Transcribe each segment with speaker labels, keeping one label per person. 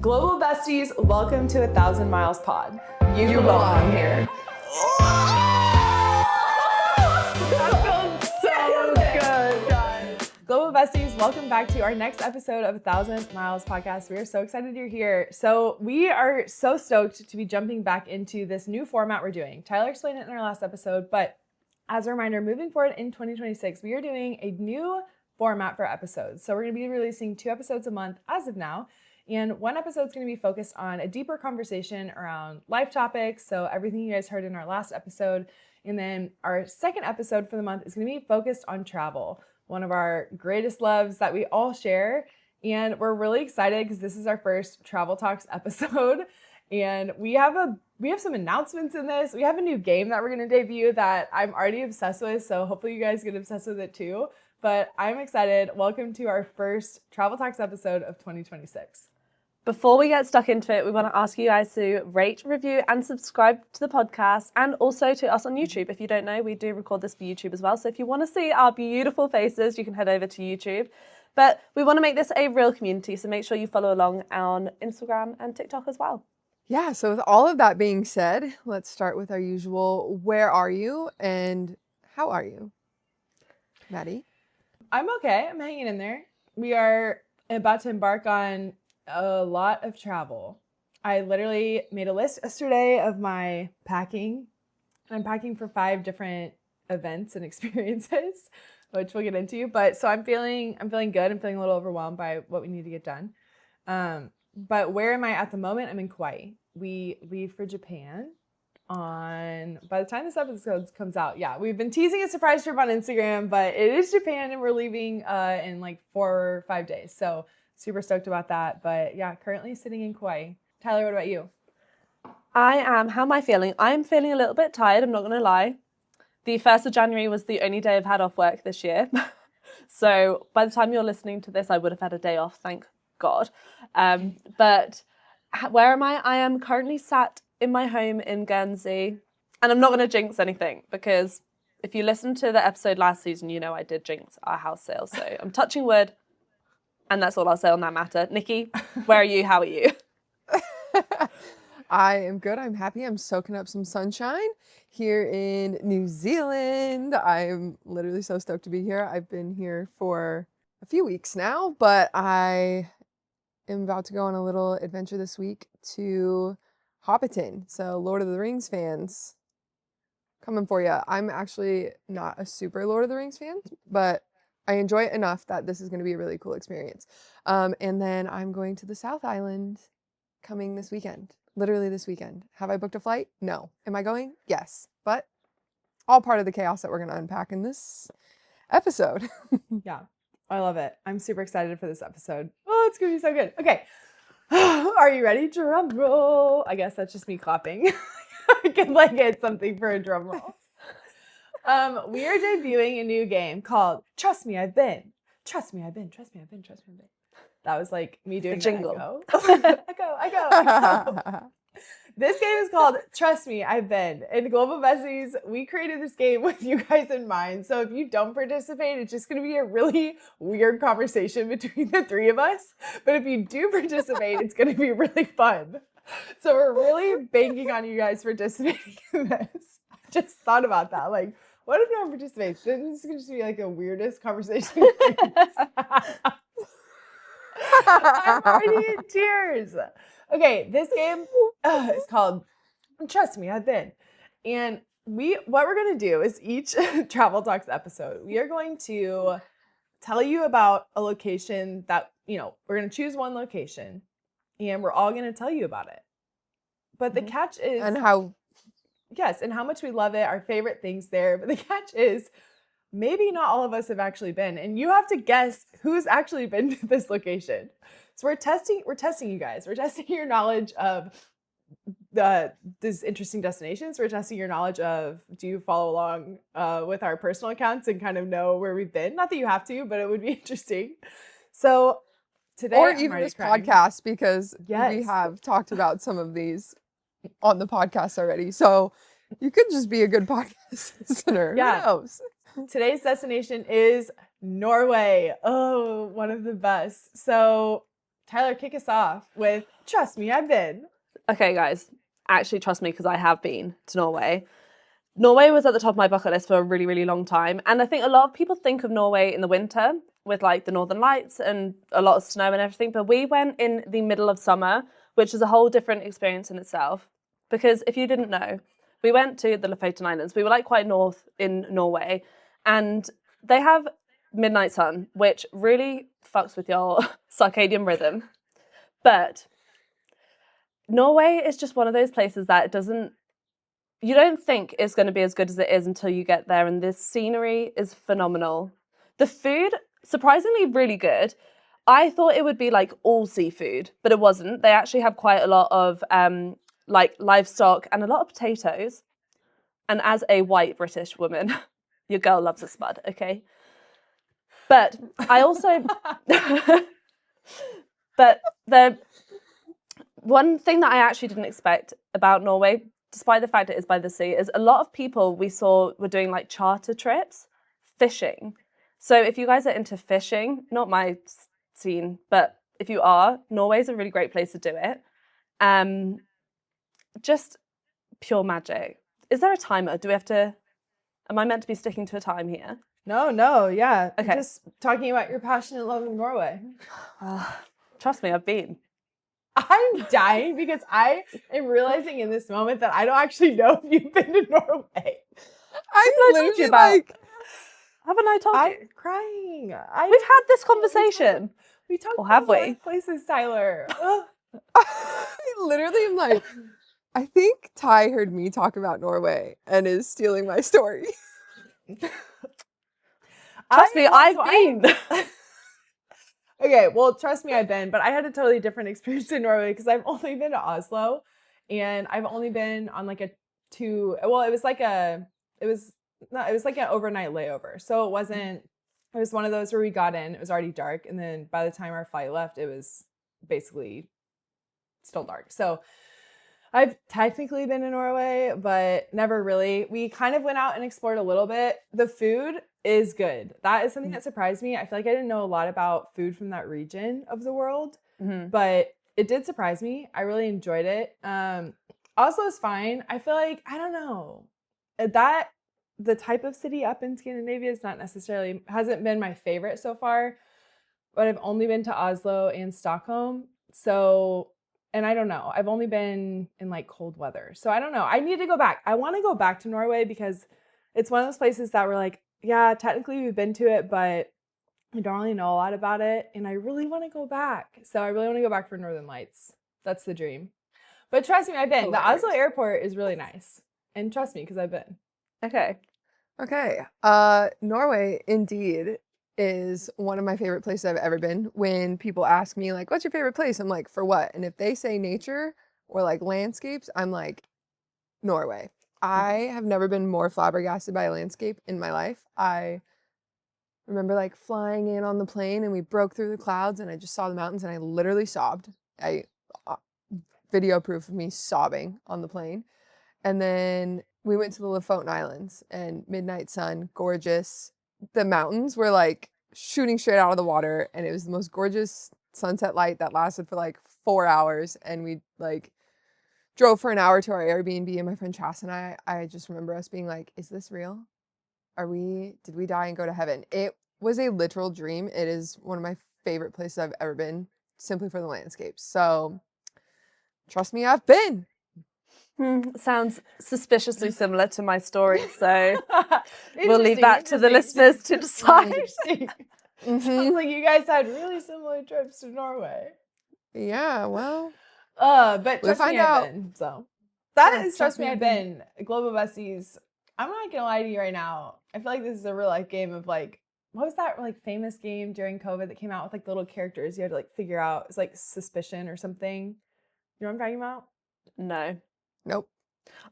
Speaker 1: Global Besties, welcome to 1,000 Miles Pod. You belong here. That feels so good, guys. Global Besties, welcome back to our next episode of 1,000 Miles Podcast. We are so excited you're here. So we are so stoked to be jumping back into this new format we're doing. Tyler explained it in our last episode, but as a reminder, moving forward in 2026, we are doing a new format for episodes. So we're going to be releasing 2 episodes a month as of now. And one episode is going to be focused on a deeper conversation around life topics. So everything you guys heard in our last episode. And then our second episode for the month is going to be focused on travel, one of our greatest loves that we all share. And we're really excited because this is our first Travel Talks episode. And we have some announcements in this. We have a new game that we're going to debut that I'm already obsessed with. So hopefully you guys get obsessed with it too. But I'm excited. Welcome to our first Travel Talks episode of 2026.
Speaker 2: Before we get stuck into it, we want to ask you guys to rate, review, and subscribe to the podcast, and also to us on YouTube. If you don't know, we do record this for YouTube as well. So if you want to see our beautiful faces, you can head over to YouTube. But we want to make this a real community, so make sure you follow along on Instagram and TikTok as well.
Speaker 3: Yeah, so with all of that being said, let's start with our usual, where are you and how are you? Maddie?
Speaker 1: I'm okay. I'm hanging in there. We are about to embark on a lot of travel. I literally made a list yesterday of my packing. I'm packing for 5 different events and experiences, which we'll get into. But so I'm feeling good. I'm feeling a little overwhelmed by what we need to get done. But where am I at the moment? I'm in Kauai. We leave for Japan by the time this episode comes out. Yeah, we've been teasing a surprise trip on Instagram, but it is Japan and we're leaving in like 4 or 5 days. So super stoked about that. But yeah, currently sitting in Kauai. Tyler, what about you?
Speaker 2: How am I feeling? I'm feeling a little bit tired, I'm not going to lie. The 1st of January was the only day I've had off work this year. So by the time you're listening to this, I would have had a day off, thank God. But where am I? I am currently sat in my home in Guernsey. And I'm not going to jinx anything because if you listened to the episode last season, you know I did jinx our house sale. So I'm touching wood. And that's all I'll say on that matter. Nikki, where are you? How are you?
Speaker 3: I am good. I'm happy. I'm soaking up some sunshine here in New Zealand. I'm literally so stoked to be here. I've been here for a few weeks now, but I am about to go on a little adventure this week to Hobbiton. So Lord of the Rings fans, coming for you. I'm actually not a super Lord of the Rings fan, but I enjoy it enough that this is going to be a really cool experience. And then I'm going to the South Island coming this weekend, literally this weekend. Have I booked a flight? No. Am I going? Yes. But all part of the chaos that we're going to unpack in this episode.
Speaker 1: Yeah, I love it. I'm super excited for this episode. Oh, it's going to be so good. Okay. Are you ready? Drum roll. I guess that's just me clapping. I can get something for a drum roll. We are debuting a new game called Trust Me, I've Been. Trust me, I've been. Trust me, I've been. Trust me, I've been. That was like me doing
Speaker 2: the jingle.
Speaker 1: Echo. This game is called Trust Me, I've Been. In Global Besties, we created this game with you guys in mind. So if you don't participate, it's just going to be a really weird conversation between the 3 of us. But if you do participate, it's going to be really fun. So we're really banking on you guys participating in this. I just thought about that. What if no one participates? Then this is going to just be the weirdest conversation. I'm already in tears. Okay, this game is called Trust Me, I've Been. And what we're going to do is each Travel Talks episode, we are going to tell you about a location that, we're going to choose one location and we're all going to tell you about it. But the catch is...
Speaker 3: And how...
Speaker 1: Yes, and how much we love it, our favorite things there. But the catch is maybe not all of us have actually been. And you have to guess who's actually been to this location. So we're testing you guys. We're testing your knowledge of these interesting destinations. We're testing your knowledge of, do you follow along with our personal accounts and kind of know where we've been? Not that you have to, but it would be interesting. So today,
Speaker 3: or even this podcast, because we have talked about some of these on the podcast already. So you could just be a good podcast listener.
Speaker 1: Yeah.
Speaker 3: Who knows?
Speaker 1: Today's destination is Norway. Oh, one of the best. So Tyler, kick us off with Trust Me, I've been.
Speaker 2: Okay, guys, actually trust me because I have been to Norway. Norway was at the top of my bucket list for a really, really long time. And I think a lot of people think of Norway in the winter with like the Northern Lights and a lot of snow and everything. But we went in the middle of summer, which is a whole different experience in itself. Because if you didn't know, we went to the Lofoten Islands. We were like quite north in Norway. And they have midnight sun, which really fucks with your circadian rhythm. But Norway is just one of those places that you don't think it's going to be as good as it is until you get there. And the scenery is phenomenal. The food, surprisingly really good. I thought it would be like all seafood, but it wasn't. They actually have quite a lot of like livestock and a lot of potatoes. And as a white British woman, your girl loves a spud, okay? But I also, but the one thing that I actually didn't expect about Norway, despite the fact it is by the sea, is a lot of people we saw were doing like charter trips, fishing. So if you guys are into fishing, not my scene, but if you are, Norway's a really great place to do it. Just pure magic. Is there a timer? Am I meant to be sticking to a time here?
Speaker 1: No, yeah.
Speaker 2: Okay.
Speaker 1: Just talking about your passion and love of Norway.
Speaker 2: Trust me, I've been.
Speaker 1: I'm dying because I am realizing in this moment that I don't actually know if you've been to Norway.
Speaker 3: I'm literally like,
Speaker 2: haven't I told you?
Speaker 1: I'm crying.
Speaker 2: We've had this conversation.
Speaker 1: We talked
Speaker 2: Or have
Speaker 1: about
Speaker 2: we?
Speaker 1: places, Tyler.
Speaker 3: I literally am like, I think Ty heard me talk about Norway and is stealing my story.
Speaker 2: Trust me, I've been.
Speaker 1: Okay, well, trust me, I've been, but I had a totally different experience in Norway because I've only been to Oslo, and I've only been on like it was like an overnight layover. So it was one of those where we got in, it was already dark, and then by the time our flight left, it was basically still dark. So I've technically been to Norway, but never really. We kind of went out and explored a little bit. The food is good. That is something that surprised me. I feel like I didn't know a lot about food from that region of the world, but it did surprise me. I really enjoyed it. Oslo's fine. I feel like, I don't know, that the type of city up in Scandinavia hasn't been my favorite so far, but I've only been to Oslo and Stockholm. So, and I don't know, I've only been in like cold weather. So I don't know. I need to go back. I want to go back to Norway because it's one of those places that we're like, yeah, technically we've been to it, but we don't really know a lot about it. And I really want to go back. So I really want to go back for Northern Lights. That's the dream. But trust me, I've been. The Oslo airport is really nice. And trust me, because I've been.
Speaker 2: Okay.
Speaker 3: Norway indeed is one of my favorite places I've ever been. When people ask me like, what's your favorite place? I'm like, for what? And if they say nature or like landscapes, I'm like, Norway. I have never been more flabbergasted by a landscape in my life. I remember like flying in on the plane and we broke through the clouds and I just saw the mountains and I literally sobbed. Video proof of me sobbing on the plane. And then we went to the Lofoten Islands and midnight sun, gorgeous. The mountains were like shooting straight out of the water and it was the most gorgeous sunset light that lasted for like 4 hours. And we like drove for an hour to our Airbnb, and my friend Chas and I just remember us being like, is this real? Did we die and go to heaven? It was a literal dream. It is one of my favorite places I've ever been, simply for the landscapes. So trust me, I've been.
Speaker 2: Sounds suspiciously similar to my story, so we'll leave that to the listeners to decide.
Speaker 1: Sounds like you guys had really similar trips to Norway.
Speaker 3: Yeah, well.
Speaker 1: But trust me, I've been. So that is trust me, I've been. Global Besties. I'm not gonna lie to you right now. I feel like this is a real life game of like, what was that like famous game during COVID that came out with like little characters you had to like figure out? It's like Suspicion or something. You know what I'm talking about?
Speaker 2: No.
Speaker 3: Nope.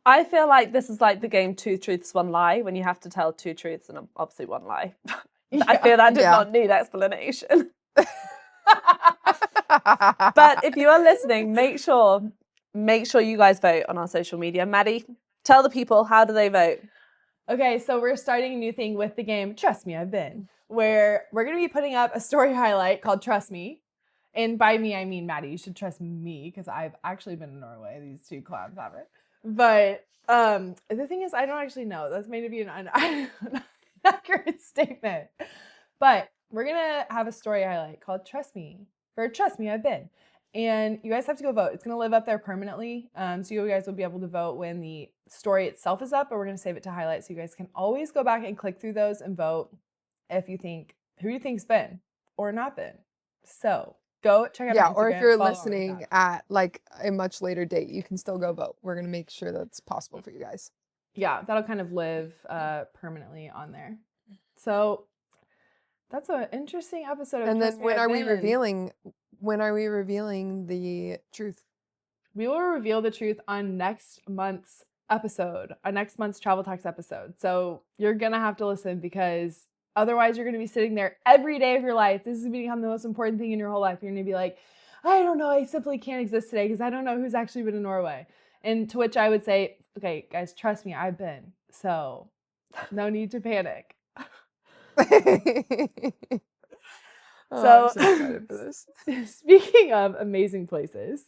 Speaker 2: I feel like this is like the game 2 Truths, 1 Lie, when you have to tell 2 truths and obviously 1 lie. I feel that did not need explanation. But if you are listening, make sure you guys vote on our social media. Maddie, tell the people, how do they vote?
Speaker 1: Okay, so we're starting a new thing with the game Trust Me, I've Been, where we're going to be putting up a story highlight called Trust Me. And by me, I mean Maddie. You should trust me because I've actually been in Norway. These two collabs haven't. But the thing is, I don't actually know. That's made to be an inaccurate statement. But we're going to have a story highlight called Trust Me, or Trust Me, I've Been. And you guys have to go vote. It's going to live up there permanently. So you guys will be able to vote when the story itself is up, but we're going to save it to highlight. So you guys can always go back and click through those and vote if you think, who you think's been or not been. So go check out our Instagram,
Speaker 3: or if you're
Speaker 1: follow
Speaker 3: listening at like a much later date, you can still go vote. We're going to make sure that's possible for you guys.
Speaker 1: Yeah, that'll kind of live permanently on there. So that's an interesting episode of
Speaker 3: And then
Speaker 1: Trust Me, I've Been.
Speaker 3: when are we revealing the truth?
Speaker 1: We will reveal the truth on next month's episode, on next month's Travel Talks episode. So you're going to have to listen because otherwise you're going to be sitting there every day of your life. This is going to become the most important thing in your whole life. You're going to be like, I don't know. I simply can't exist today because I don't know who's actually been in Norway. And to which I would say, okay, guys, trust me, I've been. So no need to panic.
Speaker 3: I'm so excited for this.
Speaker 1: Speaking of amazing places,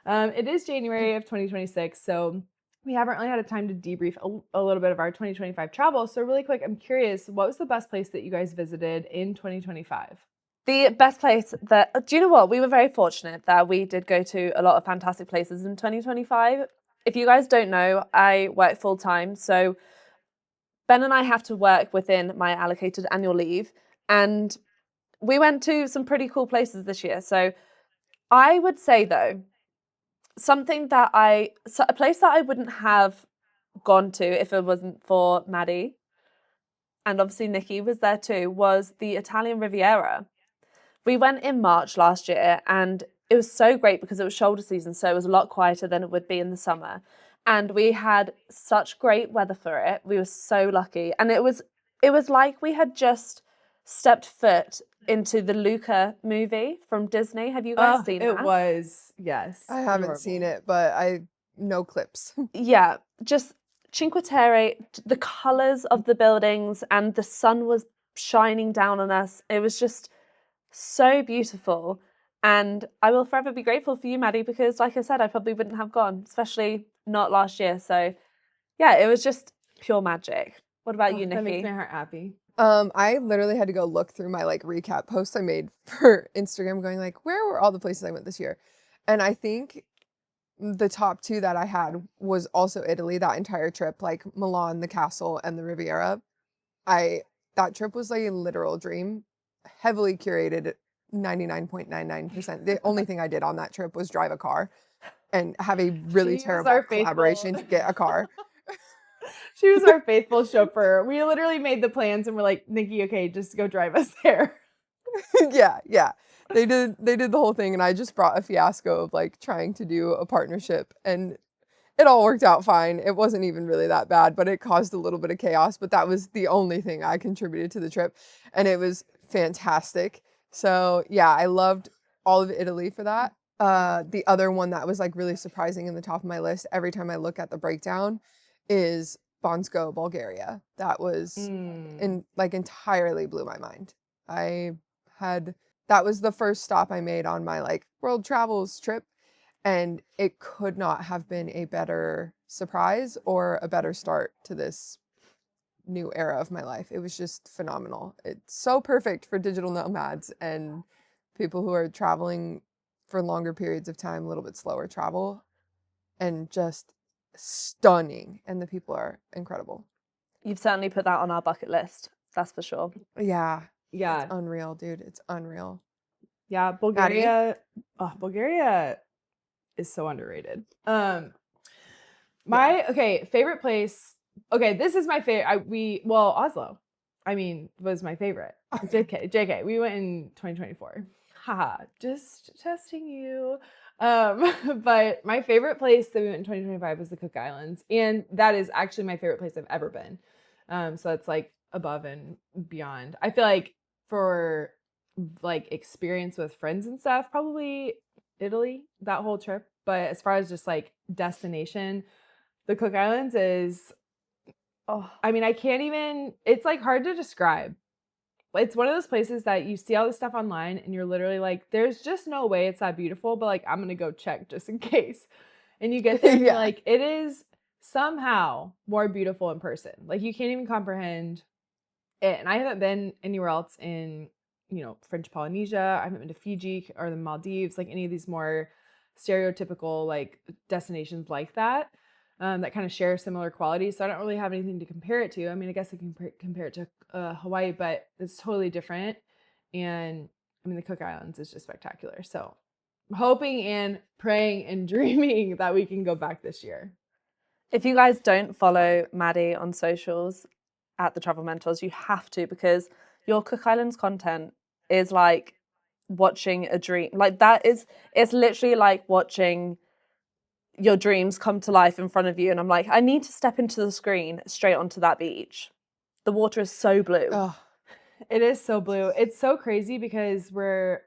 Speaker 1: it is January of 2026, so we haven't really had a time to debrief a little bit of our 2025 travel. So really quick, I'm curious, what was the best place that you guys visited in 2025?
Speaker 2: The best place that, do you know what? We were very fortunate that we did go to a lot of fantastic places in 2025. If you guys don't know, I work full time. So Ben and I have to work within my allocated annual leave. And we went to some pretty cool places this year. So I would say, though, a place that I wouldn't have gone to if it wasn't for Maddie, and obviously Nikki was there too, was the Italian Riviera. We went in March last year and it was so great because it was shoulder season, so it was a lot quieter than it would be in the summer. And we had such great weather for it. We were so lucky. And it was like we had just stepped foot into the Luca movie from Disney. Have you guys seen that?
Speaker 1: It was, yes.
Speaker 3: I haven't seen it, but I know clips.
Speaker 2: Yeah, just Cinque Terre, the colours of the buildings and the sun was shining down on us. It was just so beautiful. And I will forever be grateful for you, Maddie, because like I said, I probably wouldn't have gone, especially not last year. So yeah, it was just pure magic. What about you, Nikki?
Speaker 1: That makes my heart happy.
Speaker 3: I literally had to go look through my like recap posts I made for Instagram going like, where were all the places I went this year? And I think the top two that I had was also Italy, that entire trip, like Milan, the castle, and the Riviera. That trip was like a literal dream, heavily curated, 99.99%. The only thing I did on that trip was drive a car and have a really terrible collaboration to get a car.
Speaker 1: She was our faithful chauffeur. We literally made the plans and we're like, Nikki, okay, just go drive us there.
Speaker 3: Yeah. They did the whole thing and I just brought a fiasco of like trying to do a partnership and it all worked out fine. It wasn't even really that bad, but it caused a little bit of chaos. But that was the only thing I contributed to the trip and it was fantastic. So yeah, I loved all of Italy for that. The other one that was like really surprising in the top of my list every time I look at the breakdown is Bansko, Bulgaria. That was entirely blew my mind. That was the first stop I made on my like world travels trip and it could not have been a better surprise or a better start to this new era of my life. It was just phenomenal. It's so perfect for digital nomads and people who are traveling for longer periods of time, a little bit slower travel, and just stunning. And the people are incredible.
Speaker 2: You've certainly put that on our bucket list. That's for sure.
Speaker 3: Yeah.
Speaker 1: Yeah.
Speaker 3: It's unreal, dude. It's unreal.
Speaker 1: Yeah, Bulgaria. Oh, Bulgaria is so underrated. Favorite place. Okay, this is my favorite. Oslo. I mean, was my favorite. JK. We went in 2024. Haha, just testing you. But my favorite place that we went in 2025 was the Cook Islands, and that is actually my favorite place I've ever been. So it's like above and beyond. I feel like for like experience with friends and stuff, probably Italy, that whole trip. But as far as just like destination, the Cook Islands is, I mean, I can't even, it's like hard to describe. it's one of those places that you see all this stuff online and you're literally like, there's just no way it's that beautiful, but like, I'm going to go check just in case. And you get there and you're like, it is somehow more beautiful in person. Like you can't even comprehend it. And I haven't been anywhere else in, French Polynesia. I haven't been to Fiji or the Maldives, like any of these more stereotypical like destinations like that. That kind of share similar qualities. So I don't really have anything to compare it to. I mean, I guess I can compare it to Hawaii, but it's totally different. And I mean, the Cook Islands is just spectacular. So I'm hoping and praying and dreaming that we can go back this year.
Speaker 2: If you guys don't follow Maddie on socials at the Travel Mentors, you have to, because your Cook Islands content is like watching a dream. Like it's literally like watching your dreams come to life in front of you. And I'm like, I need to step into the screen straight onto that beach. The water is so blue.
Speaker 1: Oh, it is so blue. It's so crazy because we're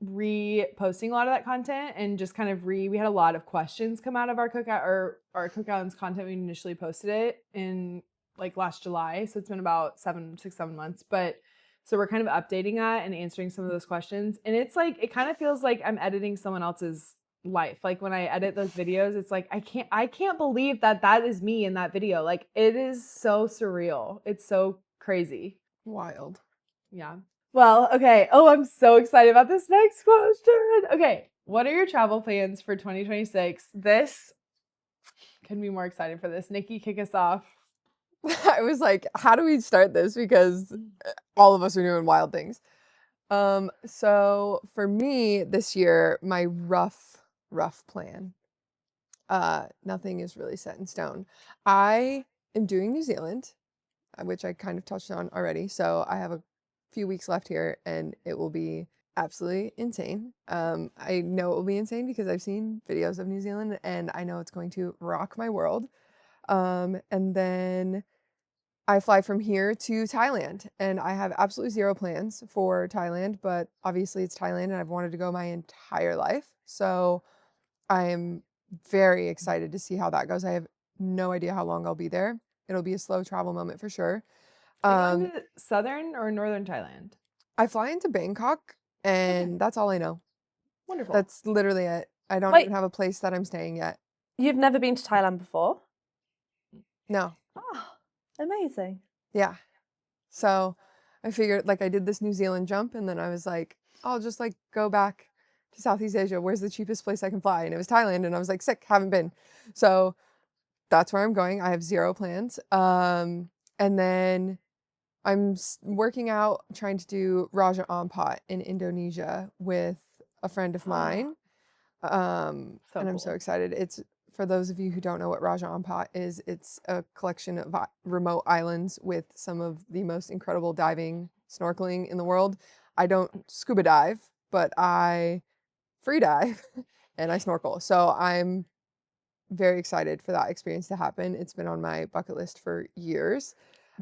Speaker 1: reposting a lot of that content and just kind of we had a lot of questions come out of our Cook Islands content. We initially posted it in like last July. So it's been about 7 months. But so we're kind of updating that and answering some of those questions. And it's like, it kind of feels like I'm editing someone else's life. Like when I edit those videos, it's like I can't believe that is me in that video. Like it is so surreal. It's so crazy.
Speaker 3: Wild.
Speaker 1: Yeah. Well, okay. Oh, I'm so excited about this next question. Okay. What are your travel plans for 2026? This can be more excited for this. Nikki, kick us off.
Speaker 3: I was like, how do we start this? Because all of us are doing wild things. So for me this year, my rough plan, nothing is really set in stone. I am doing New Zealand, which I kind of touched on already. So I have a few weeks left here and it will be absolutely insane. I know it will be insane because I've seen videos of New Zealand and I know it's going to rock my world. And then I fly from here to Thailand, and I have absolutely zero plans for Thailand, but obviously it's Thailand and I've wanted to go my entire life. So I'm very excited to see how that goes. I have no idea how long I'll be there. It'll be a slow travel moment for sure.
Speaker 1: Are you going to southern or northern Thailand?
Speaker 3: I fly into Bangkok and that's all I know.
Speaker 1: Wonderful.
Speaker 3: That's literally it. I don't even have a place that I'm staying yet.
Speaker 2: You've never been to Thailand before?
Speaker 3: No.
Speaker 2: Oh, amazing.
Speaker 3: Yeah. So I figured like I did this New Zealand jump and then I was like, I'll just like go back to Southeast Asia. Where's the cheapest place I can fly? And it was Thailand. And I was like, sick, haven't been. So that's where I'm going. I have zero plans. And then I'm working out, trying to do Raja Ampat in Indonesia with a friend of mine. And I'm so excited. It's, for those of you who don't know what Raja Ampat is, it's a collection of remote islands with some of the most incredible diving, snorkeling in the world. I don't scuba dive, but I free dive and I snorkel. So I'm very excited for that experience to happen. It's been on my bucket list for years.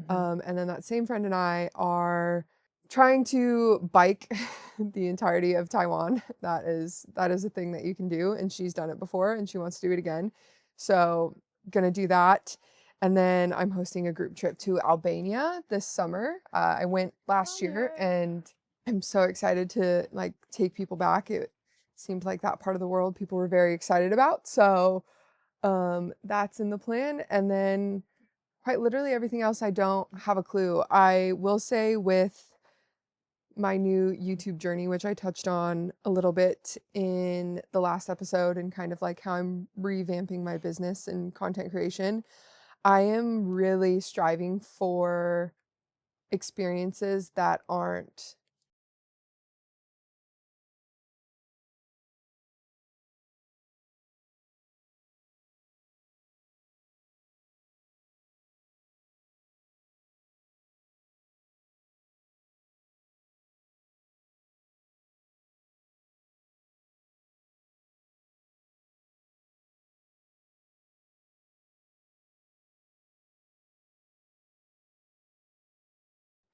Speaker 3: And then that same friend and I are trying to bike the entirety of Taiwan. That is a thing that you can do, and she's done it before and she wants to do it again. So gonna do that. And then I'm hosting a group trip to Albania this summer. I went last year and I'm so excited to like take people back. It seemed like that part of the world people were very excited about. So that's in the plan. And then quite literally everything else, I don't have a clue. I will say with my new YouTube journey, which I touched on a little bit in the last episode and kind of like how I'm revamping my business and content creation, I am really striving for experiences that aren't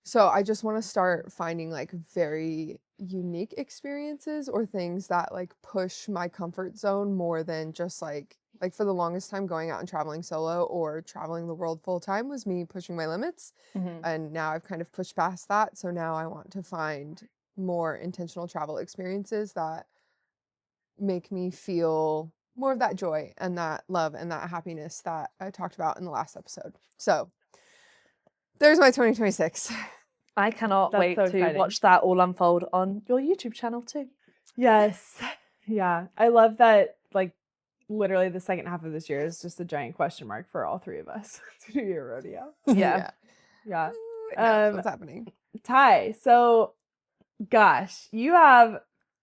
Speaker 3: So I just want to start finding like very unique experiences or things that like push my comfort zone more than just like Like for the longest time, going out and traveling solo or traveling the world full time was me pushing my limits. And now I've kind of pushed past that. So now I want to find more intentional travel experiences that make me feel more of that joy and that love and that happiness that I talked about in the last episode. So there's my 2026.
Speaker 2: I cannot
Speaker 1: That's
Speaker 2: wait
Speaker 1: so
Speaker 2: to
Speaker 1: exciting.
Speaker 2: watch that all unfold on your YouTube channel too.
Speaker 1: Yes. Yeah. I love that, like, literally the second half of this year is just a giant question mark for all three of us to do your rodeo.
Speaker 2: Yeah.
Speaker 1: Yeah.
Speaker 3: That's what's happening.
Speaker 1: Ty, so gosh, you have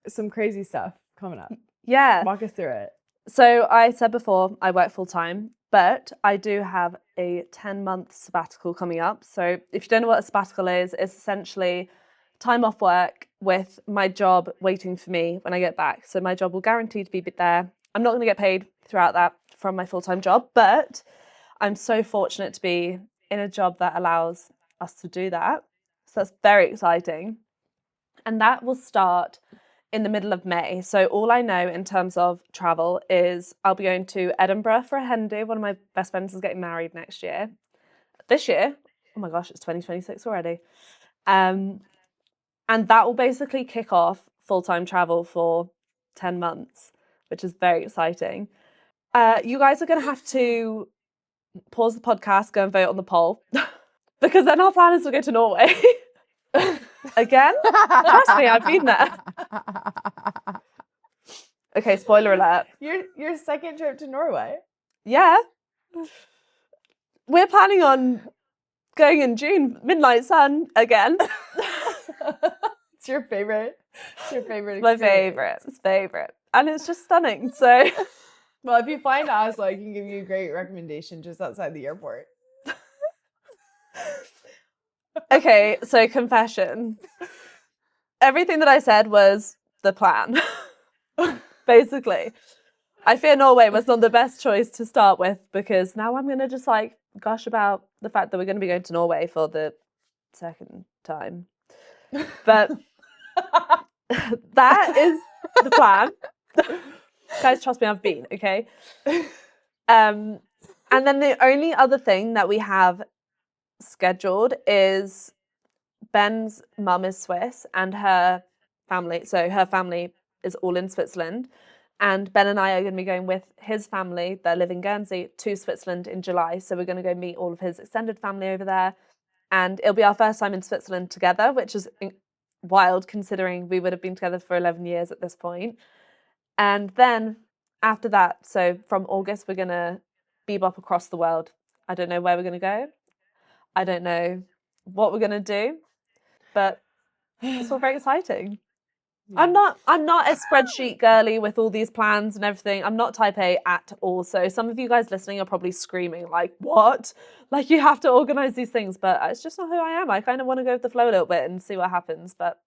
Speaker 1: some crazy stuff coming up.
Speaker 2: Yeah.
Speaker 1: Walk us through it.
Speaker 2: So I said before, I work full time, but I do have a 10-month sabbatical coming up. So if you don't know what a sabbatical is, it's essentially time off work with my job waiting for me when I get back. So my job will guarantee to be there. I'm not going to get paid throughout that from my full-time job, but I'm so fortunate to be in a job that allows us to do that. So that's very exciting. And that will start in the middle of May. So all I know in terms of travel is I'll be going to Edinburgh for a hen do. One of my best friends is getting married next year. This year, oh my gosh, it's 2026 already. And that will basically kick off full-time travel for 10 months, which is very exciting. You guys are going to have to pause the podcast, go and vote on the poll, because then our plan is to go to Norway. Again? Trust me, I've been there. Okay, spoiler alert.
Speaker 1: Your second trip to Norway.
Speaker 2: Yeah. We're planning on going in June, midnight sun again.
Speaker 1: It's your favorite. It's your favorite.
Speaker 2: My
Speaker 1: experience.
Speaker 2: favorite. And it's just stunning. So,
Speaker 1: Well, if you fly into Oslo, I can give you a great recommendation just outside the airport.
Speaker 2: okay, so confession. Everything that I said was the plan. Basically. I fear Norway was not the best choice to start with because now I'm going to just like gush about the fact that we're going to be going to Norway for the second time. But that is the plan. Guys, trust me, I've been, okay? And then the only other thing that we have scheduled is Ben's mum is Swiss and her family. So her family is all in Switzerland. And Ben and I are going to be going with his family that live in Guernsey to Switzerland in July. So we're going to go meet all of his extended family over there. And it'll be our first time in Switzerland together, which is wild considering we would have been together for 11 years at this point. And then after that, so from August, we're going to bebop across the world. I don't know where we're going to go. I don't know what we're going to do, but it's all very exciting. Yeah. I'm not a spreadsheet girly with all these plans and everything. I'm not type A at all. So some of you guys listening are probably screaming like, what? Like you have to organize these things, but it's just not who I am. I kind of want to go with the flow a little bit and see what happens, but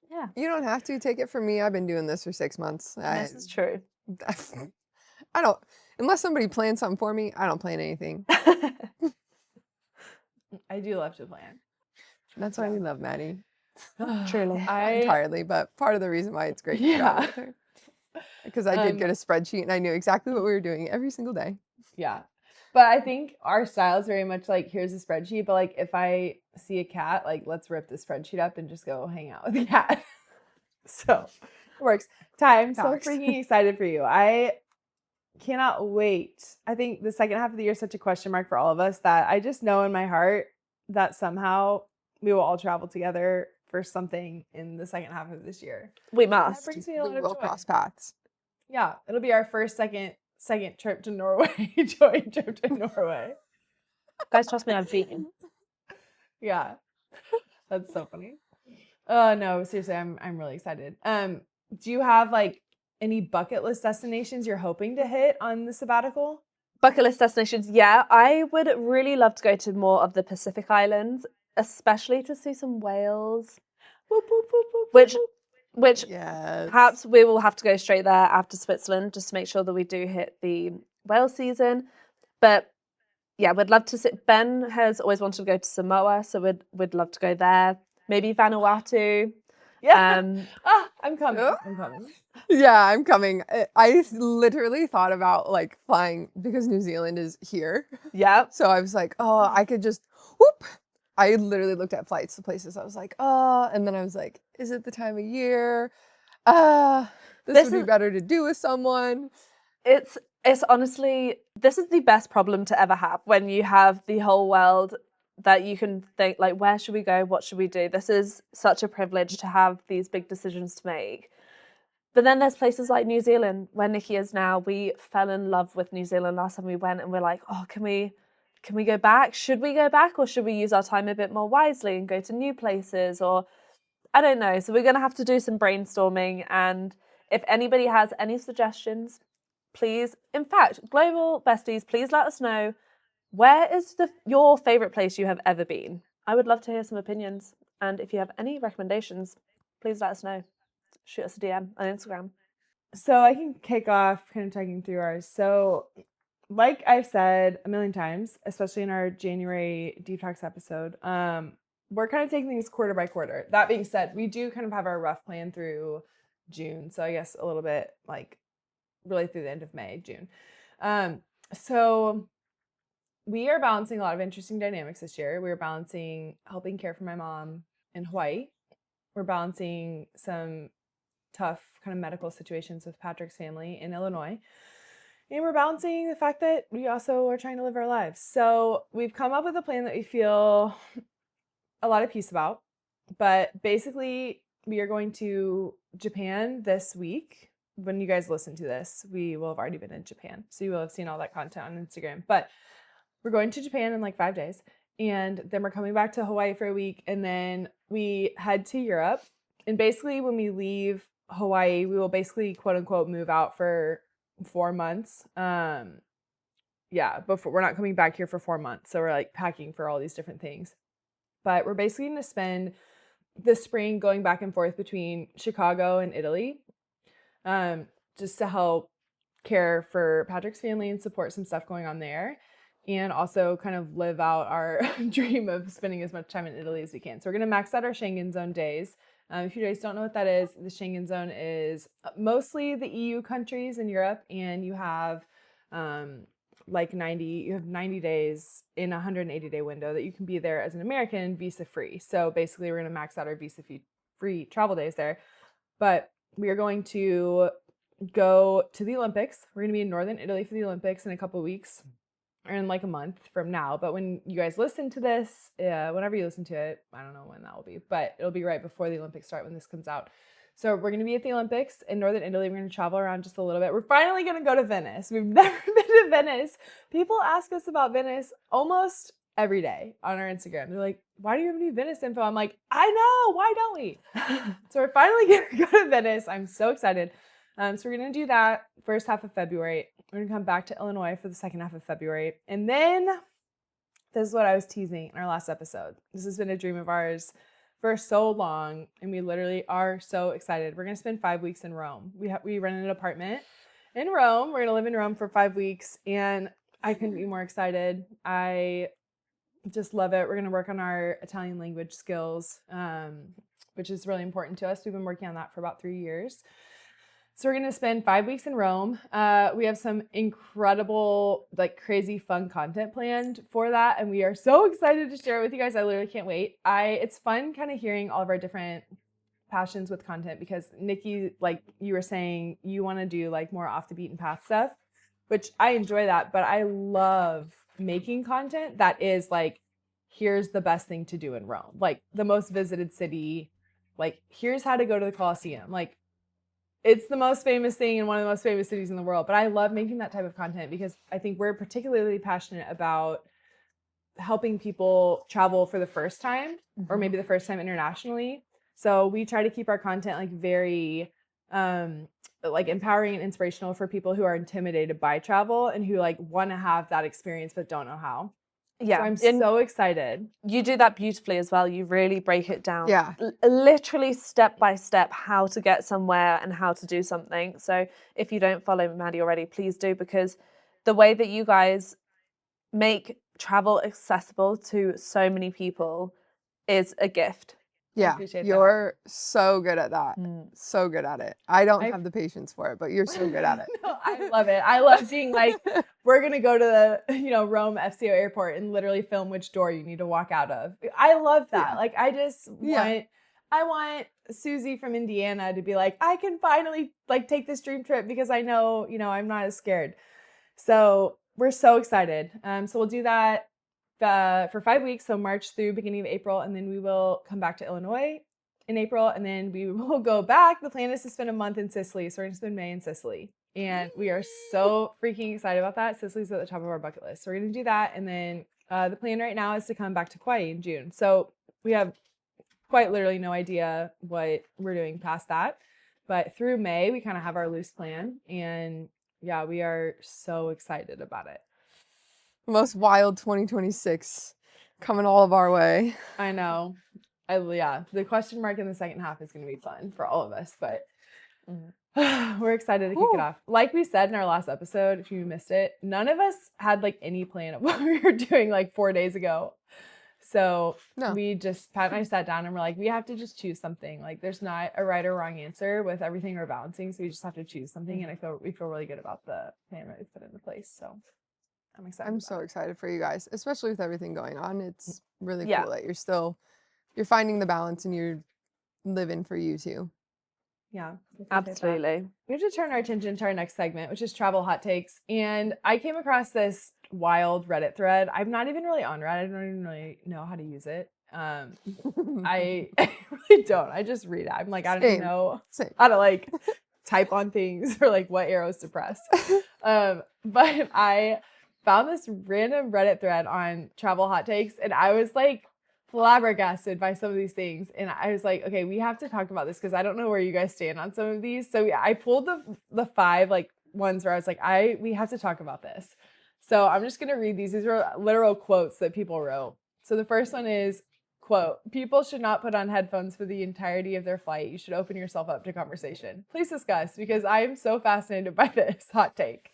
Speaker 2: yeah.
Speaker 3: You don't have to take it from me. I've been doing this for 6 months.
Speaker 2: This is true.
Speaker 3: I don't, unless somebody plans something for me, I don't plan anything.
Speaker 1: I do love to plan.
Speaker 3: That's why we love Maddie.
Speaker 2: Truly.
Speaker 3: Not entirely, but part of the reason why it's great to travel with her. Because I did get a spreadsheet and I knew exactly what we were doing every single day.
Speaker 1: Yeah. But I think our style is very much like, here's a spreadsheet, but like if I see a cat, like let's rip the spreadsheet up and just go hang out with the cat. So it works. Ty, I'm so freaking excited for you. I cannot wait. I think the second half of the year is such a question mark for all of us that I just know in my heart that somehow we will all travel together for something in the second half of this year.
Speaker 2: We must.
Speaker 1: That brings me a lot
Speaker 3: We
Speaker 1: of
Speaker 3: will
Speaker 1: joy.
Speaker 3: cross paths.
Speaker 1: Yeah, it'll be our first second trip to Norway, joint trip to Norway.
Speaker 2: Guys, trust me, I've been.
Speaker 1: Yeah, that's so funny. Oh no, seriously, I'm really excited. Do you have like any bucket list destinations you're hoping to hit on the sabbatical?
Speaker 2: Bucket list destinations, yeah. I would really love to go to more of the Pacific Islands, especially to see some whales.
Speaker 1: Whoop, whoop, whoop, whoop,
Speaker 2: Which
Speaker 3: yes.
Speaker 2: Perhaps we will have to go straight there after Switzerland just to make sure that we do hit the whale season. But yeah, we'd love to sit. Ben has always wanted to go to Samoa, so we'd love to go there. Maybe Vanuatu.
Speaker 1: I'm coming.
Speaker 3: Oh.
Speaker 1: I'm coming.
Speaker 3: Yeah, I'm coming. I literally thought about like flying because New Zealand is here.
Speaker 2: Yeah.
Speaker 3: So I was like, oh, I could just whoop. I literally looked at flights to places. I was like, oh, and then I was like, is it the time of year? This would be better to do with someone.
Speaker 2: It's honestly, this is the best problem to ever have when you have the whole world that you can think like, where should we go? What should we do? This is such a privilege to have these big decisions to make. But then there's places like New Zealand, where Nikki is now. We fell in love with New Zealand last time we went, and we're like, oh, can we go back? Should we go back, or should we use our time a bit more wisely and go to new places? Or I don't know. So we're going to have to do some brainstorming. And if anybody has any suggestions, please, in fact, Global Besties, please let us know, where is your favourite place you have ever been? I would love to hear some opinions. And if you have any recommendations, please let us know. Shoot us a DM on Instagram.
Speaker 1: So I can kick off kind of talking through ours. So like I've said a million times, especially in our January Deep Talks episode, we're kind of taking things quarter by quarter. That being said, we do kind of have our rough plan through June. So I guess a little bit like really through the end of May, June. So we are balancing a lot of interesting dynamics this year. We're balancing helping care for my mom in Hawaii. We're balancing some tough kind of medical situations with Patrick's family in Illinois. And we're balancing the fact that we also are trying to live our lives. So we've come up with a plan that we feel a lot of peace about. But basically, we are going to Japan this week. When you guys listen to this, we will have already been in Japan. So you will have seen all that content on Instagram. But we're going to Japan in like 5 days. And then we're coming back to Hawaii for a week. And then we head to Europe. And basically, when we leave Hawaii, we will basically quote unquote move out for 4 months. Before we're not coming back here for 4 months. So we're like packing for all these different things. But we're basically going to spend the spring going back and forth between Chicago and Italy, just to help care for Patrick's family and support some stuff going on there. And also kind of live out our dream of spending as much time in Italy as we can. So we're going to max out our Schengen zone days. If you guys don't know what that is, the Schengen zone is mostly the EU countries in Europe, and you have 90 days in a 180-day window that you can be there as an American visa free. So basically we're going to max out our visa free travel days there. But we are going to go to the Olympics. We're going to be in northern Italy for the Olympics in a couple of weeks, or in like a month from now. But when you guys listen to this, whenever you listen to it, I don't know when that will be, but it'll be right before the Olympics start when this comes out. So we're going to be at the Olympics in northern Italy. We're going to travel around just a little bit. We're finally going to go to Venice. We've never been to Venice. People ask us about Venice almost every day on our Instagram. They're like, why do you have any Venice info? I'm like, I know, why don't we? So we're finally going to go to Venice. I'm so excited. So we're going to do that first half of February. We're going to come back to Illinois for the second half of February. And then, this is what I was teasing in our last episode. This has been a dream of ours for so long, and we literally are so excited. We're going to spend 5 weeks in Rome. We rented an apartment in Rome. We're going to live in Rome for 5 weeks, and I couldn't be more excited. I just love it. We're going to work on our Italian language skills, which is really important to us. We've been working on that for about 3 years. So we're going to spend 5 weeks in Rome. We have some incredible, like crazy fun content planned for that. And we are so excited to share it with you guys. I literally can't wait. It's fun kind of hearing all of our different passions with content, because Nikki, like you were saying, you want to do like more off the beaten path stuff, which I enjoy that. But I love making content that is like, here's the best thing to do in Rome. Like the most visited city. Like here's how to go to the Colosseum. Like, it's the most famous thing in one of the most famous cities in the world. But I love making that type of content because I think we're particularly passionate about helping people travel for the first time, or maybe the first time internationally. So we try to keep our content like very like empowering and inspirational for people who are intimidated by travel and who like want to have that experience but don't know how. Yeah, so I'm so excited.
Speaker 2: You do that beautifully as well. You really break it down.
Speaker 3: Yeah.
Speaker 2: Literally step by step how to get somewhere and how to do something. So if you don't follow Maddie already, please do, because the way that you guys make travel accessible to so many people is a gift.
Speaker 3: Yeah,
Speaker 1: appreciate
Speaker 3: you're so good at that.
Speaker 2: Mm.
Speaker 3: So good at it. I don't have the patience for it, but you're so good at it.
Speaker 1: No, I love it. I love seeing like we're gonna go to the Rome FCO airport and literally film which door you need to walk out of. I love that.
Speaker 3: Yeah.
Speaker 1: Like I just want I want Susie from Indiana to be like, I can finally like take this dream trip because I know, I'm not as scared. So we're so excited. So we'll do that for 5 weeks, so March through beginning of April, and then we will come back to Illinois in April, and then we will go back. The plan is to spend a month in Sicily, so we're going to spend May in Sicily, and we are so freaking excited about that. Sicily's at the top of our bucket list, so we're going to do that, and then the plan right now is to come back to Kauai in June. So we have quite literally no idea what we're doing past that, but through May, we kind of have our loose plan, and yeah, we are so excited about it.
Speaker 3: Most wild 2026 coming all of our way.
Speaker 1: I know. The question mark in the second half is going to be fun for all of us, but we're excited to kick it off. Like we said in our last episode, if you missed it, none of us had like any plan of what we were doing like 4 days ago. So we just, Pat and I sat down and we're like, we have to just choose something. Like there's not a right or wrong answer with everything we're balancing. So we just have to choose something. And we feel really good about the plan that we put into place. So I'm excited.
Speaker 3: I'm so excited for you guys, especially with everything going on. It's really cool that you're finding the balance and you're living for you too.
Speaker 1: Yeah,
Speaker 2: absolutely.
Speaker 1: We have to turn our attention to our next segment, which is travel hot takes. And I came across this wild Reddit thread. I'm not even really on Reddit. I don't even really know how to use it. I really don't. I just read it. I'm like, I don't even know how to like type on things or like what arrows to press. But I found this random Reddit thread on travel hot takes, and I was like flabbergasted by some of these things. And I was like, okay, we have to talk about this because I don't know where you guys stand on some of these. So I pulled the 5 like ones where I was like, we have to talk about this. So I'm just gonna read these. These are literal quotes that people wrote. So the first one is, quote, people should not put on headphones for the entirety of their flight. You should open yourself up to conversation. Please discuss, because I am so fascinated by this hot take.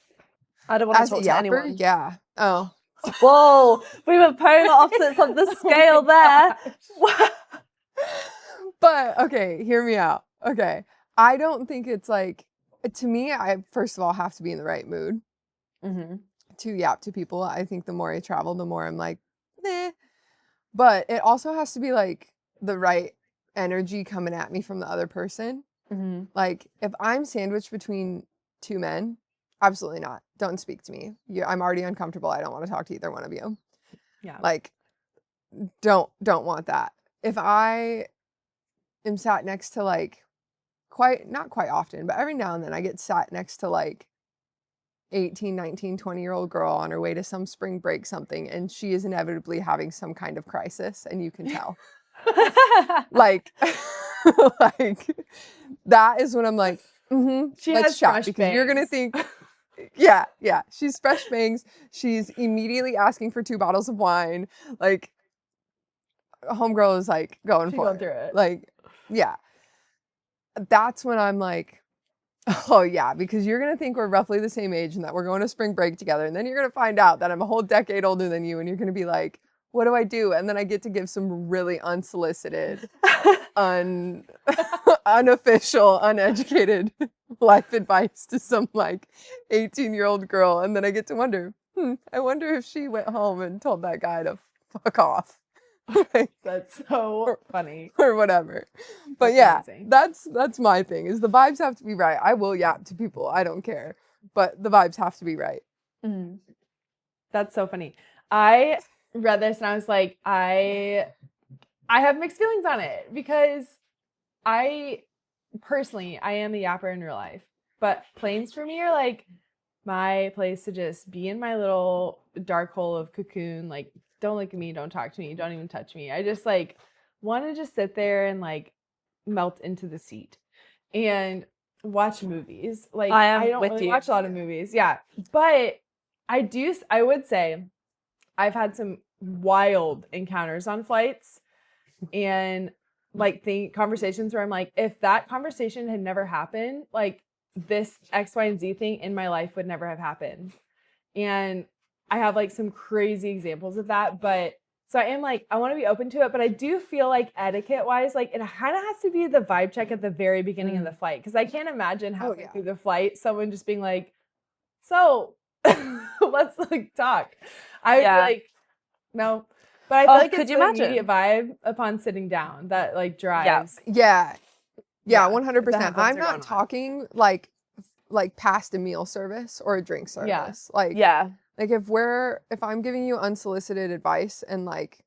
Speaker 2: I don't want to talk to anyone.
Speaker 3: Yeah. Oh.
Speaker 2: Whoa. We were polar opposites of the scale there.
Speaker 3: But, okay, hear me out. Okay. I don't think it's like, to me, I first of all have to be in the right mood to yap to people. I think the more I travel, the more I'm like, nah. But it also has to be like the right energy coming at me from the other person. Like, if I'm sandwiched between 2 men, absolutely not. Don't speak to me. I'm already uncomfortable. I don't want to talk to either one of you.
Speaker 1: Yeah.
Speaker 3: Like, don't want that. If I am sat next to like not quite often, but every now and then I get sat next to like 18, 19, 20-year-old girl on her way to some spring break something, and she is inevitably having some kind of crisis, and you can tell. like that is when I'm like, let's chat, because
Speaker 1: bangs.
Speaker 3: You're gonna think yeah, she's fresh bangs, she's immediately asking for 2 bottles of wine, like homegirl is like going
Speaker 1: through it.
Speaker 3: Like, yeah, that's when I'm like, oh yeah, because you're gonna think we're roughly the same age and that we're going to spring break together, and then you're gonna find out that I'm a whole decade older than you, and you're gonna be like, what do I do? And then I get to give some really unsolicited, unofficial, uneducated life advice to some like 18-year-old girl, and then I get to wonder, I wonder if she went home and told that guy to fuck off.
Speaker 1: That's so funny.
Speaker 3: Or whatever. But amazing. That's my thing, is the vibes have to be right. I will yap to people, I don't care, but the vibes have to be right.
Speaker 1: That's so funny. I read this and I was like, I have mixed feelings on it, because I am a yapper in real life, but planes for me are like my place to just be in my little dark hole of cocoon. Like, don't look at me, don't talk to me, don't even touch me. I just like want to just sit there and like melt into the seat and watch movies. Like, I don't really watch a lot of movies. Yeah. But I would say I've had some wild encounters on flights, and like conversations where I'm like, if that conversation had never happened, like this X, Y, and Z thing in my life would never have happened. And I have like some crazy examples of that, but So I am like, I want to be open to it, but I do feel like etiquette wise, like it kind of has to be the vibe check at the very beginning of the flight. Cause I can't imagine halfway through the flight, someone just being like, so let's like talk. I would be like, no. But I feel like it's the immediate vibe upon sitting down that like drives.
Speaker 3: Yeah, 100%. I'm not talking like past a meal service or a drink service. Like if I'm giving you unsolicited advice and like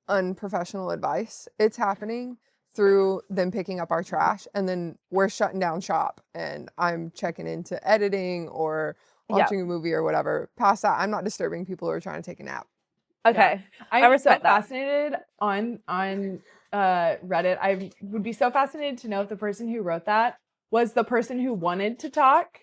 Speaker 3: unprofessional advice, it's happening through them picking up our trash and then we're shutting down shop and I'm checking into editing or watching a movie or whatever. Past that, I'm not disturbing people who are trying to take a nap.
Speaker 2: Okay.
Speaker 1: I'm so fascinated on Reddit. I would be so fascinated to know if the person who wrote that was the person who wanted to talk.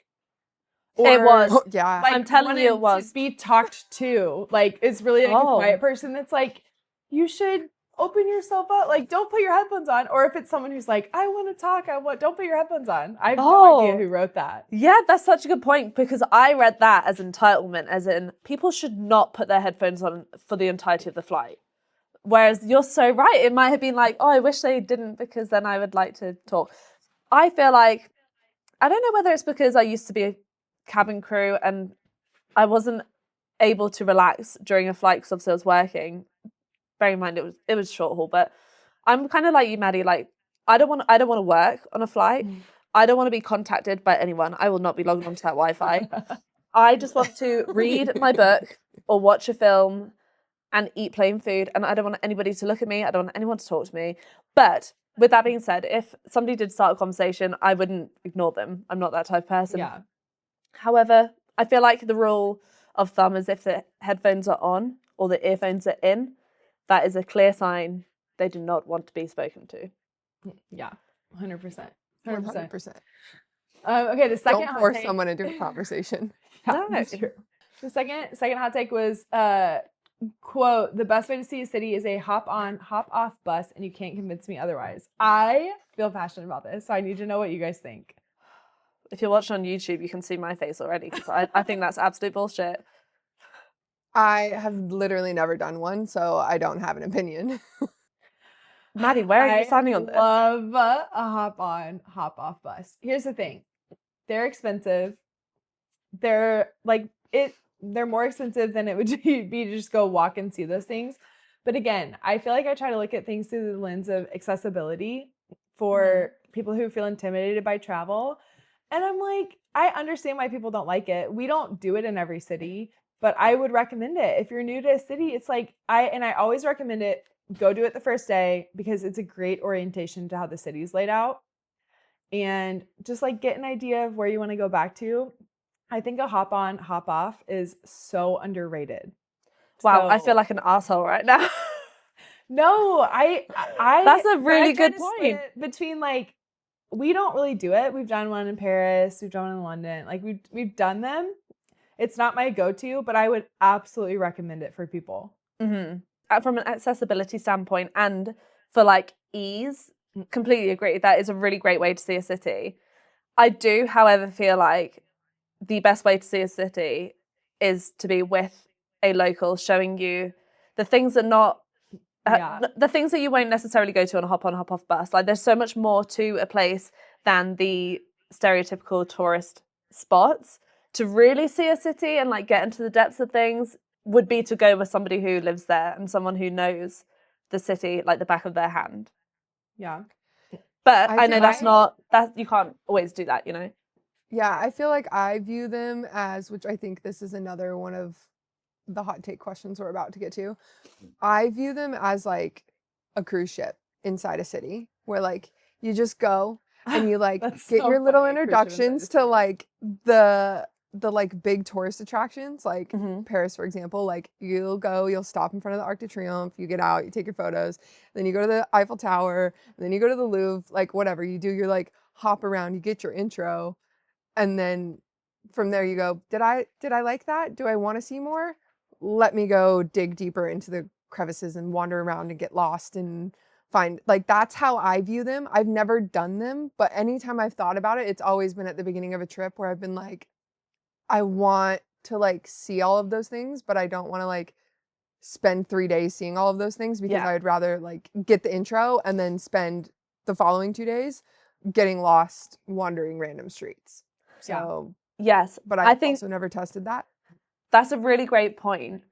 Speaker 1: Or,
Speaker 2: it was.
Speaker 1: Like,
Speaker 2: I'm telling you, it was.
Speaker 1: To be talked to. Like, it's really like a quiet person that's like, you should open yourself up. Like, don't put your headphones on. Or if it's someone who's like, I want to talk. Don't put your headphones on. I have no idea who wrote that.
Speaker 2: Yeah, that's such a good point because I read that as entitlement, as in people should not put their headphones on for the entirety of the flight. Whereas you're so right. It might have been like, oh, I wish they didn't because then I would like to talk. I feel like, I don't know whether it's because I used to be a cabin crew and I wasn't able to relax during a flight because obviously I was working. Bearing in mind it was short haul, but I'm kind of like you, Maddie. Like I don't want to work on a flight. I don't want to be contacted by anyone. I will not be logging onto that Wi-Fi. I just want to read my book or watch a film and eat plain food, and I don't want anybody to look at me. I don't want anyone to talk to me. But with that being said, if somebody did start a conversation, I wouldn't ignore them. I'm not that type of person.
Speaker 1: Yeah.
Speaker 2: However, I feel like the rule of thumb is if the headphones are on or the earphones are in, that is a clear sign they do not want to be spoken to.
Speaker 1: Yeah, 100%.
Speaker 3: 100%.
Speaker 1: Okay, the second
Speaker 3: don't force someone into a conversation.
Speaker 1: No, that's true. The second hot take was quote, the best way to see a city is a hop on, hop off bus, and you can't convince me otherwise. I feel passionate about this, so I need to know what you guys think.
Speaker 2: If you're watching on YouTube, you can see my face already because I think that's absolute bullshit.
Speaker 3: I have literally never done one, so I don't have an opinion.
Speaker 2: Maddie, where are you standing on this?
Speaker 1: I love a hop on, hop off bus. Here's the thing. They're expensive. They're more expensive than it would be to just go walk and see those things. But again, I feel like I try to look at things through the lens of accessibility for people who feel intimidated by travel. And I'm like, I understand why people don't like it. We don't do it in every city, but I would recommend it. If you're new to a city, it's like, I always recommend it. Go do it the first day because it's a great orientation to how the city's laid out. And just like get an idea of where you want to go back to. I think a hop on, hop off is so underrated.
Speaker 2: Wow, I feel like an asshole right now.
Speaker 1: No, I
Speaker 2: that's a really good point.
Speaker 1: Between like, we don't really do it. We've done one in Paris. We've done one in London. Like we've done them. It's not my go-to, but I would absolutely recommend it for people.
Speaker 2: Mm-hmm. From an accessibility standpoint and for like ease, completely agree. That is a really great way to see a city. I do, however, feel like the best way to see a city is to be with a local showing you the things that the things that you won't necessarily go to on a hop on, hop off bus. Like there's so much more to a place than the stereotypical tourist spots. To really see a city and like get into the depths of things would be to go with somebody who lives there and someone who knows the city like the back of their hand.
Speaker 1: Yeah.
Speaker 2: But I know that you can't always do that, you know?
Speaker 3: Yeah, I feel like I view them as, which I think this is another one of the hot take questions we're about to get to. I view them as like a cruise ship inside a city where like you just go and you like get your little introductions to like the like big tourist attractions, like Paris, for example. Like you'll stop in front of the Arc de Triomphe, you get out, you take your photos, then you go to the Eiffel Tower, and then you go to the Louvre, like whatever you do, you're like hop around, you get your intro, and then from there you go, did I like that? Do I want to see more? Let me go dig deeper into the crevices and wander around and get lost and find, like, that's how I view them. I've never done them, but anytime I've thought about it, it's always been at the beginning of a trip where I've been like, I want to like see all of those things, but I don't want to like spend 3 days seeing all of those things because
Speaker 2: Yeah.
Speaker 3: I would rather like get the intro and then spend the following 2 days getting lost wandering random streets. So,
Speaker 2: Yes,
Speaker 3: but
Speaker 2: I
Speaker 3: I
Speaker 2: think
Speaker 3: also never tested that.
Speaker 2: that's a really great point.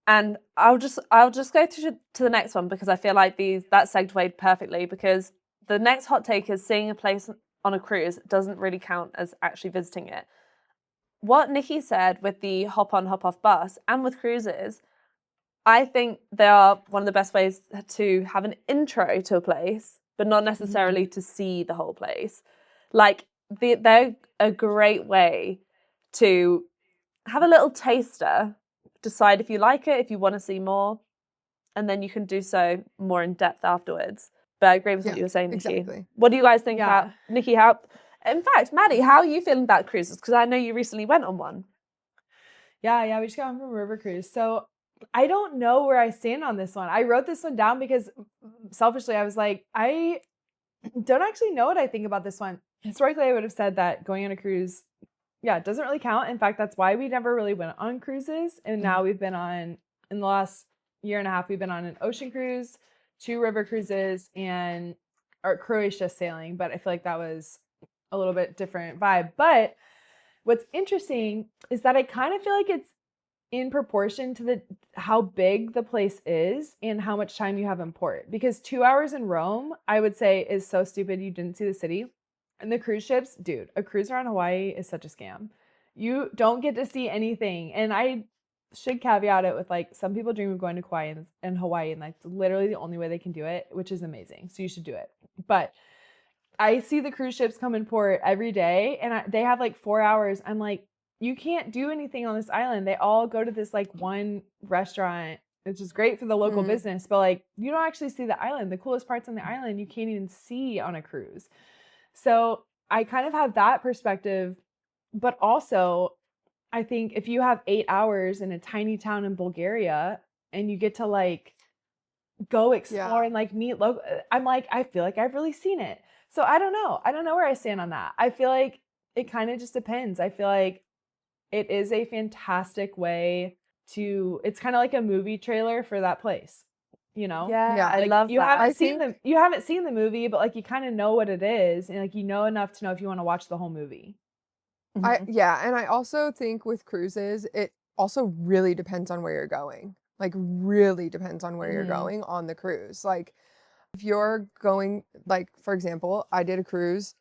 Speaker 2: And I'll just go to the next one because I feel like that segued perfectly, because the next hot take is seeing a place on a cruise doesn't really count as actually visiting it. What Nikki said with the hop on, hop off bus and with cruises, I think they are one of the best ways to have an intro to a place, but not necessarily to see the whole place. Like they're a great way to have a little taster, decide if you like it, if you want to see more, and then you can do so more in depth afterwards. But I agree with what you were saying, Nikki.
Speaker 3: Exactly.
Speaker 2: What do you guys think about, Nikki, in fact, Maddie, how are you feeling about cruises? Because I know you recently went on one.
Speaker 1: Yeah, we just got home from River Cruise. So I don't know where I stand on this one. I wrote this one down because selfishly I was like, I don't actually know what I think about this one. Historically, I would have said that going on a cruise, it doesn't really count. In fact, that's why we never really went on cruises. And now we've been on, in the last year and a half, we've been on an ocean cruise, 2 river cruises, and our Croatia sailing. But I feel like that was a little bit different vibe. But what's interesting is that I kind of feel like it's in proportion to how big the place is and how much time you have in port. Because 2 hours in Rome, I would say, is so stupid you didn't see the city. And the cruise ships, dude, a cruise around Hawaii is such a scam. You don't get to see anything. And I should caveat it with like, some people dream of going to Kauai and Hawaii, and that's literally the only way they can do it, which is amazing. So you should do it. But I see the cruise ships come in port every day, and they have like 4 hours. I'm like, you can't do anything on this island. They all go to this like one restaurant, which is great for the local business, but like you don't actually see the island. The coolest parts on the island you can't even see on a cruise. So I kind of have that perspective, but also I think if you have 8 hours in a tiny town in Bulgaria and you get to like go explore and like meet local, I'm like, I feel like I've really seen it. So I don't know. I don't know where I stand on that. I feel like it kind of just depends. I feel like it is a fantastic way it's kind of like a movie trailer for that place, you know?
Speaker 2: Yeah, I
Speaker 1: Like,
Speaker 2: love
Speaker 1: you
Speaker 2: that.
Speaker 1: you haven't seen the movie, but like you kind of know what it is, and like you know enough to know if you want to watch the whole movie.
Speaker 3: And I also think with cruises, it also really depends on where you're going. Like really depends on where you're going on the cruise. Like if you're going, like for example, I did a cruise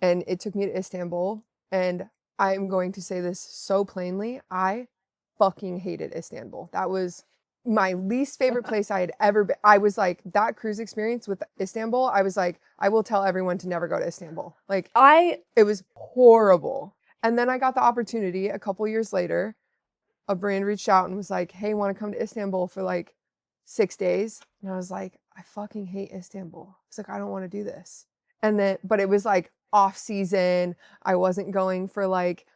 Speaker 3: and it took me to Istanbul, and I'm going to say this so plainly, I fucking hated Istanbul. That was my least favorite place I had ever been. I was like, that cruise experience with Istanbul, I was like, I will tell everyone to never go to Istanbul. Like it was horrible. And then I got the opportunity a couple years later. A brand reached out and was like, hey, want to come to Istanbul for like 6 days? And I was like, I fucking hate Istanbul. It's like, I don't want to do this. And then, but it was like off season. I wasn't going for like,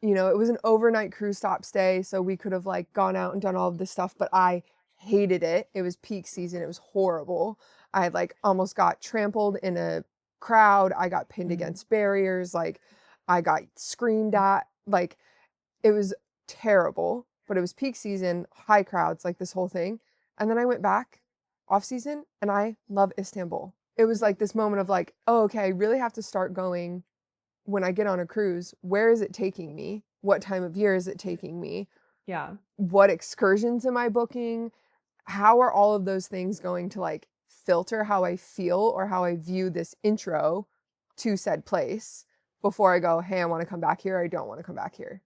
Speaker 3: you know, it was an overnight cruise stop stay. So we could have like gone out and done all of this stuff, but I hated it. It was peak season. It was horrible. I had like almost got trampled in a crowd. I got pinned against barriers. Like I got screamed at. Like it was terrible, but it was peak season, high crowds, like this whole thing. And then I went back off season and I love Istanbul. It was like this moment of like, oh, okay, I really have to start going when I get on a cruise. Where is it taking me? What time of year is it taking me?
Speaker 1: Yeah.
Speaker 3: What excursions am I booking? How are all of those things going to like filter how I feel or how I view this intro to said place before I go, hey, I want to come back here. I don't want to come back here.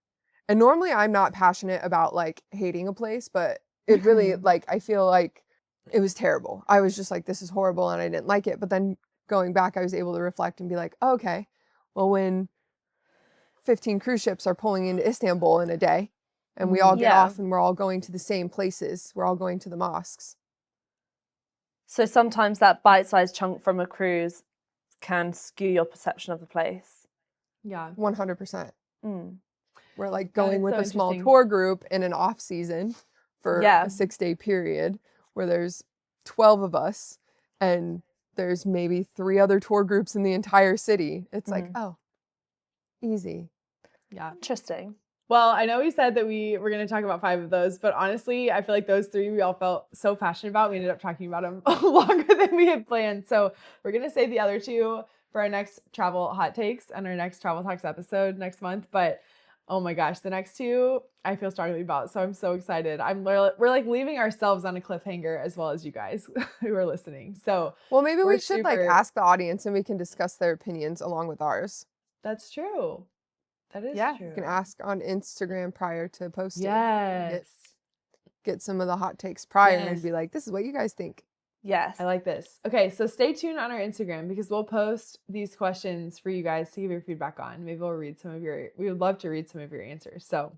Speaker 3: And normally I'm not passionate about like hating a place, but it really like, I feel like it was terrible. I was just like, this is horrible and I didn't like it. But then going back, I was able to reflect and be like, oh, okay, well, when 15 cruise ships are pulling into Istanbul in a day and we all get off and we're all going to the same places, we're all going to the mosques.
Speaker 2: So sometimes that bite-sized chunk from a cruise can skew your perception of the place.
Speaker 1: Yeah.
Speaker 3: 100%.
Speaker 2: Mm.
Speaker 3: We're like going with
Speaker 1: so
Speaker 3: a small
Speaker 1: interesting.
Speaker 3: tour group in an off season for a 6-day period where there's 12 of us and there's maybe 3 other tour groups in the entire city. It's like, oh, easy.
Speaker 1: Yeah.
Speaker 2: Interesting.
Speaker 1: Well, I know we said that we were going to talk about 5 of those, but honestly, I feel like those 3 we all felt so passionate about. We ended up talking about them longer than we had planned. So we're going to save the other 2 for our next travel hot takes and our next Travel Talks episode next month. But oh my gosh, the next 2 I feel strongly about. So I'm so excited. We're like leaving ourselves on a cliffhanger as well as you guys who are listening. So
Speaker 3: Well, maybe we
Speaker 1: we're
Speaker 3: should like ask the audience and we can discuss their opinions along with ours.
Speaker 1: That's true. That is true.
Speaker 3: You can ask on Instagram prior to posting.
Speaker 1: Yes.
Speaker 3: Get some of the hot takes prior
Speaker 1: Yes.
Speaker 3: and be like, this is what you guys think.
Speaker 2: Yes.
Speaker 1: I like this. Okay, so stay tuned on our Instagram because we'll post these questions for you guys to give your feedback on. Maybe we'll read we would love to read some of your answers. So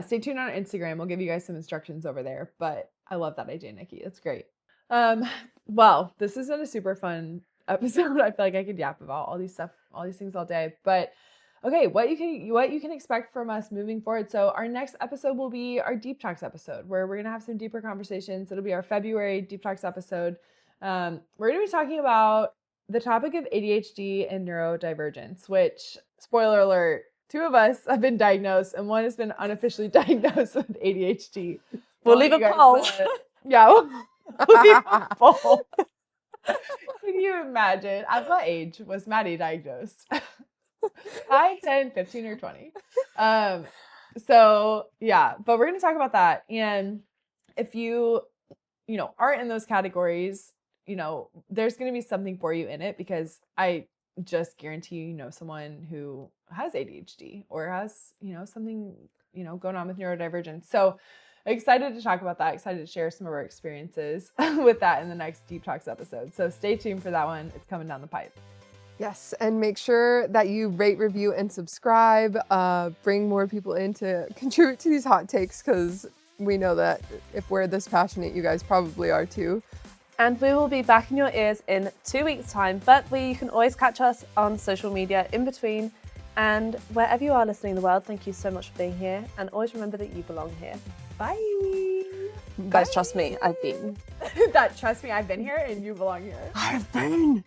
Speaker 1: stay tuned on our Instagram. We'll give you guys some instructions over there. But I love that idea, Nikki. That's great. Well, this has been a super fun episode. I feel like I could yap about all these things all day. But okay, what you can expect from us moving forward. So our next episode will be our Deep Talks episode, where we're gonna have some deeper conversations. It'll be our February Deep Talks episode. We're gonna be talking about the topic of ADHD and neurodivergence, which, spoiler alert, 2 of us have been diagnosed and 1 has been unofficially diagnosed with ADHD.
Speaker 2: We'll leave a poll.
Speaker 1: Yeah, we'll leave a poll. Can you imagine? At what age was Maddie diagnosed? 5, 10, 15, or 20. So yeah, but we're going to talk about that. And if you aren't in those categories, there's going to be something for you in it, because I just guarantee you know someone who has ADHD or has, something, going on with neurodivergence. So excited to talk about that. Excited to share some of our experiences with that in the next Deep Talks episode. So stay tuned for that one. It's coming down the pipe.
Speaker 3: Yes, and make sure that you rate, review, and subscribe. Bring more people in to contribute to these hot takes, because we know that if we're this passionate, you guys probably are too.
Speaker 2: And we will be back in your ears in 2 weeks' time, but you can always catch us on social media in between. And wherever you are listening in the world, thank you so much for being here. And always remember that you belong here.
Speaker 1: Bye.
Speaker 2: Guys, trust me, I've been.
Speaker 1: Trust me, I've been here and you belong here.
Speaker 3: I've been.